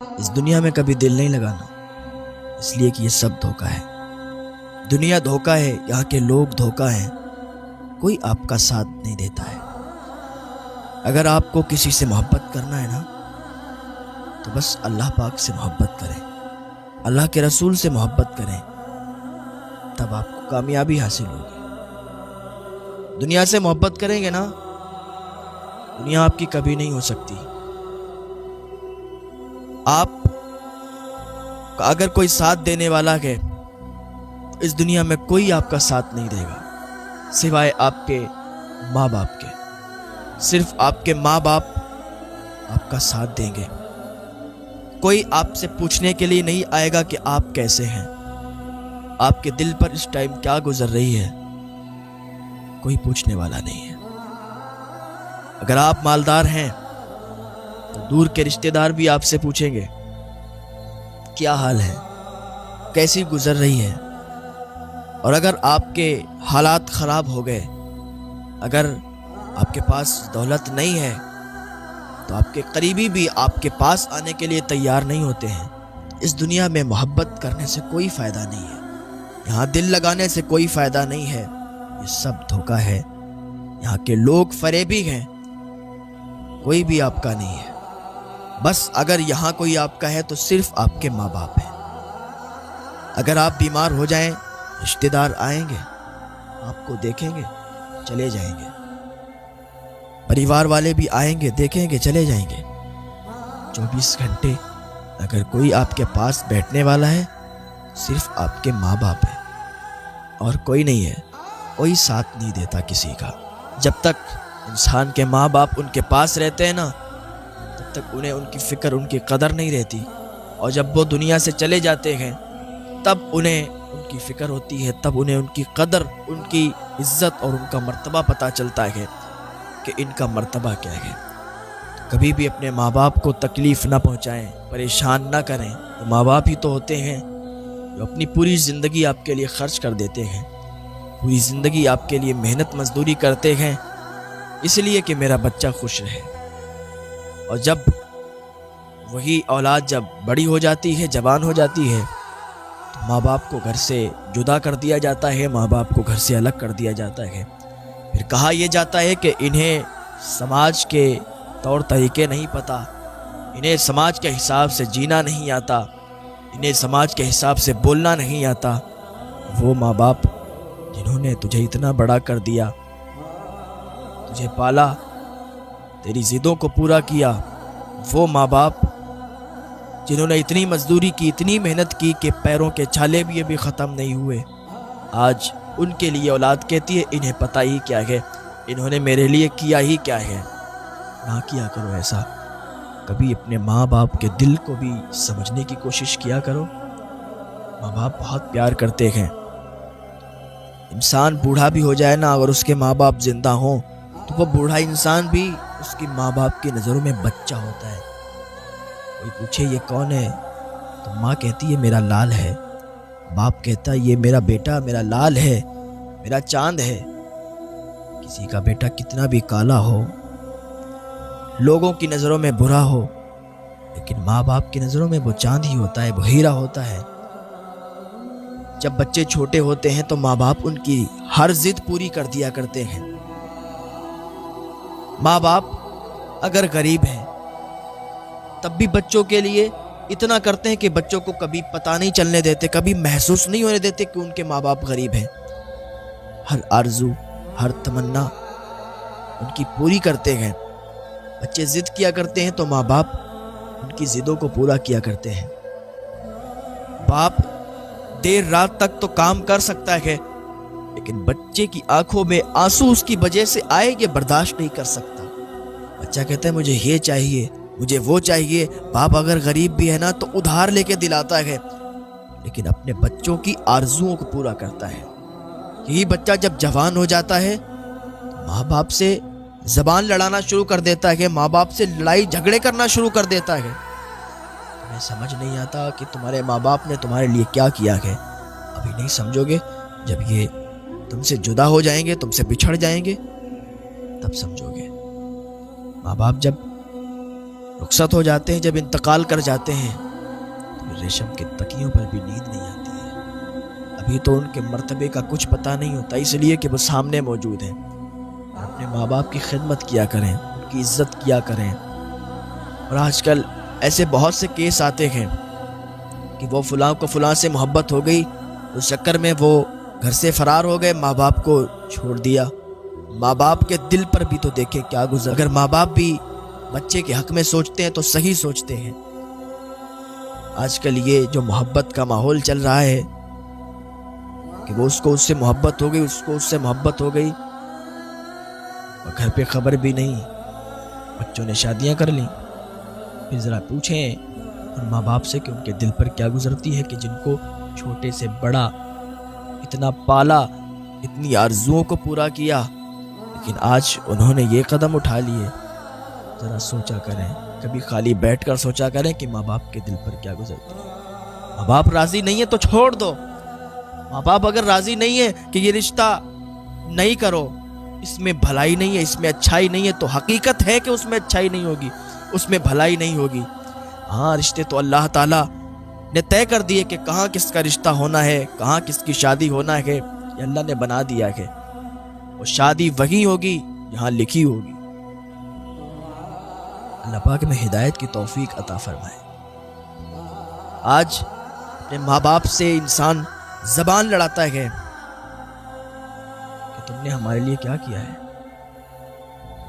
اس دنیا میں کبھی دل نہیں لگانا، اس لیے کہ یہ سب دھوکہ ہے۔ دنیا دھوکہ ہے، یہاں کے لوگ دھوکہ ہیں، کوئی آپ کا ساتھ نہیں دیتا ہے۔ اگر آپ کو کسی سے محبت کرنا ہے نا تو بس اللہ پاک سے محبت کریں، اللہ کے رسول سے محبت کریں، تب آپ کو کامیابی حاصل ہوگی۔ دنیا سے محبت کریں گے نا، دنیا آپ کی کبھی نہیں ہو سکتی۔ آپ کا اگر کوئی ساتھ دینے والا ہے، اس دنیا میں کوئی آپ کا ساتھ نہیں دے گا سوائے آپ کے ماں باپ کے۔ صرف آپ کے ماں باپ آپ کا ساتھ دیں گے۔ کوئی آپ سے پوچھنے کے لیے نہیں آئے گا کہ آپ کیسے ہیں، آپ کے دل پر اس ٹائم کیا گزر رہی ہے، کوئی پوچھنے والا نہیں ہے۔ اگر آپ مالدار ہیں تو دور کے رشتہ دار بھی آپ سے پوچھیں گے کیا حال ہے، کیسی گزر رہی ہے۔ اور اگر آپ کے حالات خراب ہو گئے، اگر آپ کے پاس دولت نہیں ہے تو آپ کے قریبی بھی آپ کے پاس آنے کے لیے تیار نہیں ہوتے ہیں۔ اس دنیا میں محبت کرنے سے کوئی فائدہ نہیں ہے، یہاں دل لگانے سے کوئی فائدہ نہیں ہے، یہ سب دھوکہ ہے۔ یہاں کے لوگ فریبی ہیں، کوئی بھی آپ کا نہیں ہے۔ بس اگر یہاں کوئی آپ کا ہے تو صرف آپ کے ماں باپ ہیں۔ اگر آپ بیمار ہو جائیں، رشتہ دار آئیں گے، آپ کو دیکھیں گے، چلے جائیں گے۔ پریوار والے بھی آئیں گے، دیکھیں گے، چلے جائیں گے۔ 24 گھنٹے اگر کوئی آپ کے پاس بیٹھنے والا ہے، صرف آپ کے ماں باپ ہیں اور کوئی نہیں ہے۔ کوئی ساتھ نہیں دیتا کسی کا۔ جب تک انسان کے ماں باپ ان کے پاس رہتے ہیں نا، تب تک انہیں ان کی فکر، ان کی قدر نہیں رہتی، اور جب وہ دنیا سے چلے جاتے ہیں تب انہیں ان کی فکر ہوتی ہے، تب انہیں ان کی قدر، ان کی عزت اور ان کا مرتبہ پتہ چلتا ہے کہ ان کا مرتبہ کیا ہے۔ کبھی بھی اپنے ماں باپ کو تکلیف نہ پہنچائیں، پریشان نہ کریں۔ وہ ماں باپ ہی تو ہوتے ہیں جو اپنی پوری زندگی آپ کے لیے خرچ کر دیتے ہیں، پوری زندگی آپ کے لیے محنت مزدوری کرتے ہیں، اس لیے کہ میرا بچہ خوش رہے۔ اور جب وہی اولاد جب بڑی ہو جاتی ہے، جوان ہو جاتی ہے، تو ماں باپ کو گھر سے جدا کر دیا جاتا ہے، ماں باپ کو گھر سے الگ کر دیا جاتا ہے۔ پھر کہا یہ جاتا ہے کہ انہیں سماج کے طور طریقے نہیں پتہ، انہیں سماج کے حساب سے جینا نہیں آتا، انہیں سماج کے حساب سے بولنا نہیں آتا۔ وہ ماں باپ جنہوں نے تجھے اتنا بڑا کر دیا، تجھے پالا، تیری ضدوں کو پورا کیا، وہ ماں باپ جنہوں نے اتنی مزدوری کی، اتنی محنت کی کہ پیروں کے چھالے بھی ابھی ختم نہیں ہوئے، آج ان کے لیے اولاد کہتی ہے انہیں پتہ ہی کیا ہے، انہوں نے میرے لیے کیا ہی کیا ہے۔ نہ کیا کرو ایسا، کبھی اپنے ماں باپ کے دل کو بھی سمجھنے کی کوشش کیا کرو۔ ماں باپ بہت پیار کرتے ہیں۔ انسان بوڑھا بھی ہو جائے نا، اگر اس کے ماں باپ زندہ ہوں تو وہ بوڑھا انسان بھی اس کی ماں باپ کی نظروں میں بچہ ہوتا ہے۔ کوئی پوچھے یہ کون ہے تو ماں کہتی ہے میرا لال ہے، باپ کہتا ہے یہ میرا بیٹا، میرا لال ہے، میرا چاند ہے۔ کسی کا بیٹا کتنا بھی کالا ہو، لوگوں کی نظروں میں برا ہو، لیکن ماں باپ کی نظروں میں وہ چاند ہی ہوتا ہے، وہ ہیرا ہوتا ہے۔ جب بچے چھوٹے ہوتے ہیں تو ماں باپ ان کی ہر ضد پوری کر دیا کرتے ہیں۔ ماں باپ اگر غریب ہیں تب بھی بچوں کے لیے اتنا کرتے ہیں کہ بچوں کو کبھی پتہ نہیں چلنے دیتے، کبھی محسوس نہیں ہونے دیتے کہ ان کے ماں باپ غریب ہیں۔ ہر آرزو، ہر تمنا ان کی پوری کرتے ہیں۔ بچے ضد کیا کرتے ہیں تو ماں باپ ان کی ضدوں کو پورا کیا کرتے ہیں۔ باپ دیر رات تک تو کام کر سکتا ہے، لیکن بچے کی آنکھوں میں آنسو اس کی وجہ سے آئے یہ برداشت نہیں کر سکتا۔ بچہ کہتا ہے مجھے یہ چاہیے، مجھے وہ چاہیے۔ باپ اگر غریب بھی ہے نا تو ادھار لے کے دلاتا ہے، لیکن اپنے بچوں کی آرزوؤں کو پورا کرتا ہے۔ یہی بچہ جب جوان ہو جاتا ہے تو ماں باپ سے زبان لڑانا شروع کر دیتا ہے، ماں باپ سے لڑائی جھگڑے کرنا شروع کر دیتا ہے۔ تمہیں سمجھ نہیں آتا کہ تمہارے ماں باپ نے تمہارے لیے کیا کیا ہے؟ ابھی نہیں سمجھو گے، جب یہ تم سے جدا ہو جائیں گے، تم سے بچھڑ جائیں گے، تب سمجھو گے۔ ماں باپ جب رخصت ہو جاتے ہیں، جب انتقال کر جاتے ہیں تو ریشم کے تکیوں پر بھی نیند نہیں آتی ہے۔ ابھی تو ان کے مرتبے کا کچھ پتہ نہیں ہوتا، اس لیے کہ وہ سامنے موجود ہیں۔ اور اپنے ماں باپ کی خدمت کیا کریں، ان کی عزت کیا کریں۔ اور آج کل ایسے بہت سے کیس آتے ہیں کہ وہ فلاں کو فلاں سے محبت ہو گئی، اس چکر میں وہ گھر سے فرار ہو گئے، ماں باپ کو چھوڑ دیا۔ ماں باپ کے دل پر بھی تو دیکھیں کیا گزر۔ اگر ماں باپ بھی بچے کے حق میں سوچتے ہیں تو صحیح سوچتے ہیں۔ آج کل یہ جو محبت کا ماحول چل رہا ہے کہ وہ اس سے محبت ہو گئی، اس کو اس سے محبت ہو گئی، اور گھر پہ خبر بھی نہیں، بچوں نے شادیاں کر لیں۔ پھر ذرا پوچھیں ان ماں باپ سے کہ ان کے دل پر کیا گزرتی ہے کہ جن کو چھوٹے سے بڑا اتنا پالا، اتنی آرزوؤں کو پورا کیا، لیکن آج انہوں نے یہ قدم اٹھا لیے۔ ذرا سوچا کریں، کبھی خالی بیٹھ کر سوچا کریں کہ ماں باپ کے دل پر کیا گزرتی ہے۔ ماں باپ راضی نہیں ہے تو چھوڑ دو۔ ماں باپ اگر راضی نہیں ہے کہ یہ رشتہ نہیں کرو، اس میں بھلائی نہیں ہے، اس میں اچھائی نہیں ہے، تو حقیقت ہے کہ اس میں اچھائی نہیں ہوگی، اس میں بھلائی نہیں ہوگی۔ ہاں، رشتے تو اللہ تعالیٰ نے طے کر دیے کہ کہاں کس کا رشتہ ہونا ہے، کہاں کس کی شادی ہونا ہے، یہ اللہ نے بنا دیا ہے۔ وہ شادی وہی ہوگی جہاں لکھی ہوگی۔ اللہ پاک میں ہدایت کی توفیق عطا فرمائے۔ آج اپنے ماں باپ سے انسان زبان لڑاتا ہے کہ تم نے ہمارے لیے کیا کیا ہے۔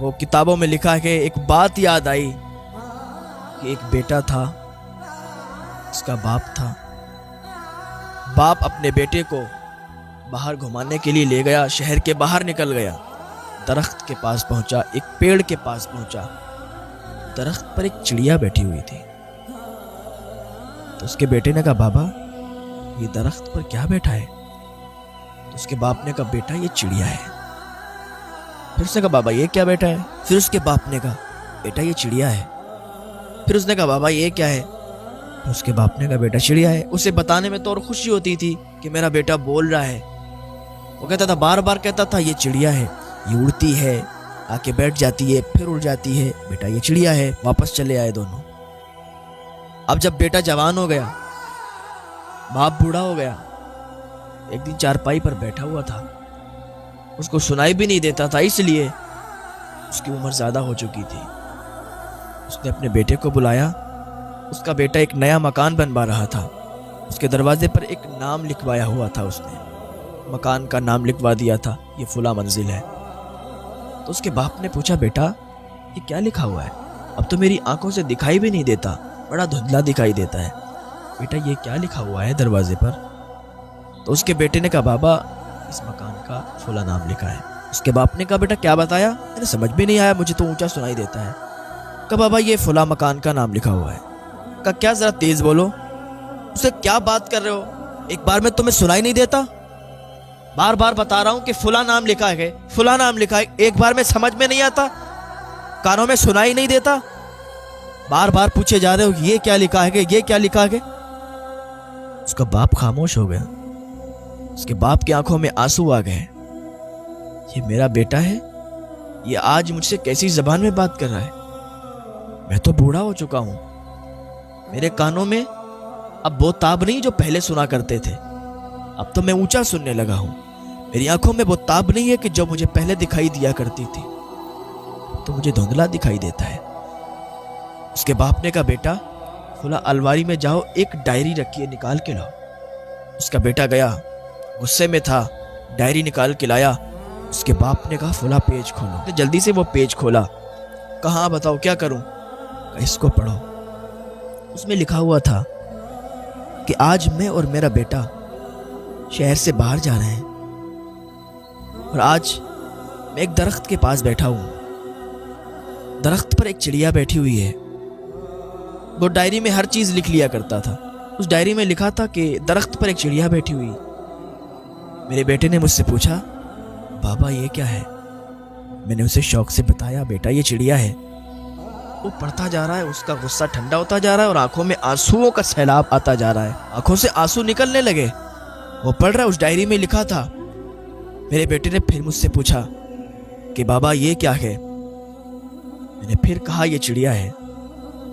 وہ کتابوں میں لکھا ہے، ایک بات یاد آئی کہ ایک بیٹا تھا، اس کا باپ تھا۔ باپ اپنے بیٹے کو باہر گھمانے کے لیے لے گیا، شہر کے باہر نکل گیا، درخت کے پاس پہنچا، ایک پیڑ کے پاس پہنچا، درخت پر ایک چڑیا بیٹھی ہوئی تھی۔ تو اس کے بیٹے نے کہا، بابا یہ درخت پر کیا بیٹھا ہے؟ تو اس کے باپ نے کہا، بیٹا یہ چڑیا ہے۔ پھر اس نے کہا، بابا یہ کیا بیٹا ہے؟ پھر اس کے باپ نے کہا، بیٹا یہ چڑیا ہے۔ پھر اس نے کہا، بابا یہ کیا ہے؟ اس کے باپ نے کہا، بیٹا چڑیا ہے۔ اسے بتانے میں تو اور خوشی ہوتی تھی کہ میرا بیٹا بول رہا ہے۔ وہ کہتا تھا، بار بار کہتا تھا، یہ چڑیا ہے، یہ اڑتی ہے، آ کے بیٹھ جاتی ہے، پھر اڑ جاتی ہے، بیٹا یہ چڑیا ہے۔ واپس چلے آئے دونوں۔ اب جب بیٹا جوان ہو گیا، باپ بوڑھا ہو گیا، ایک دن چارپائی پر بیٹھا ہوا تھا، اس کو سنائی بھی نہیں دیتا تھا، اس لیے اس کی عمر زیادہ ہو چکی تھی۔ اس نے اپنے بیٹے کو بلایا۔ اس کا بیٹا ایک نیا مکان بنوا رہا تھا، اس کے دروازے پر ایک نام لکھوایا ہوا تھا، اس نے مکان کا نام لکھوا دیا تھا، یہ فلاں منزل ہے۔ تو اس کے باپ نے پوچھا، بیٹا یہ کیا لکھا ہوا ہے؟ اب تو میری آنکھوں سے دکھائی بھی نہیں دیتا، بڑا دھندلا دکھائی دیتا ہے، بیٹا یہ کیا لکھا ہوا ہے دروازے پر؟ تو اس کے بیٹے نے کہا، بابا اس مکان کا فلاں نام لکھا ہے۔ اس کے باپ نے کہا، بیٹا کیا بتایا؟ میں نے سمجھ بھی نہیں آیا، مجھے تو اونچا سنائی دیتا ہے۔ کہا، بابا یہ فلاں مکان کا نام لکھا ہوا ہے۔ کہا، کیا؟ ذرا تیز بولو، اسے کیا بات کر رہے ہو؟ ایک بار میں تمہیں سنائی نہیں دیتا؟ بار بار بتا رہا ہوں کہ فلاں نام لکھا ہے، فلاں نام لکھا ہے، ایک بار میں سمجھ میں نہیں آتا؟ کانوں میں سنائی نہیں دیتا؟ بار بار پوچھے جا رہے ہو یہ کیا لکھا ہے، یہ کیا لکھا ہے؟ اس کا باپ خاموش ہو گیا۔ اس کے باپ کی آنکھوں میں آنسو آ گئے۔ یہ میرا بیٹا ہے، یہ آج مجھ سے کیسی زبان میں بات کر رہا ہے؟ میں تو بوڑھا ہو چکا ہوں، میرے کانوں میں اب وہ تاب نہیں جو پہلے سنا کرتے تھے، اب تو میں اونچا سننے لگا ہوں، میری آنکھوں میں وہ تاب نہیں ہے کہ جو مجھے پہلے دکھائی دیا کرتی تھی، تو مجھے دھندلا دکھائی دیتا ہے۔ اس کے باپ نے کہا، بیٹا فلاں الماری میں جاؤ، ایک ڈائری رکھی ہے، نکال کے لاؤ۔ اس کا بیٹا گیا، غصے میں تھا، ڈائری نکال کے لایا۔ اس کے باپ نے کہا، فلاں پیج کھولو۔ جلدی سے وہ پیج کھولا۔ کہاں بتاؤ کیا کروں؟ اس کو پڑھو۔ اس میں لکھا ہوا تھا کہ آج میں اور میرا بیٹا شہر سے باہر جا رہے ہیں، اور آج میں ایک درخت کے پاس بیٹھا ہوں، درخت پر ایک چڑیا بیٹھی ہوئی ہے۔ وہ ڈائری میں ہر چیز لکھ لیا کرتا تھا، اس ڈائری میں لکھا تھا کہ درخت پر ایک چڑیا بیٹھی ہوئی۔ میرے بیٹے نے مجھ سے پوچھا، بابا یہ کیا ہے؟ میں نے اسے شوق سے بتایا، بیٹا یہ چڑیا ہے۔ وہ پڑھتا جا رہا ہے، اس کا غصہ ٹھنڈا ہوتا جا رہا ہے اور آنکھوں میں آنسوؤں کا سیلاب آتا جا رہا ہے، آنکھوں سے آنسو نکلنے لگے۔ وہ پڑھ رہا ہے، اس ڈائری میں لکھا تھا۔ میرے بیٹے نے پھر مجھ سے پوچھا کہ بابا یہ کیا ہے؟ میں نے پھر کہا یہ چڑیا ہے۔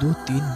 2-3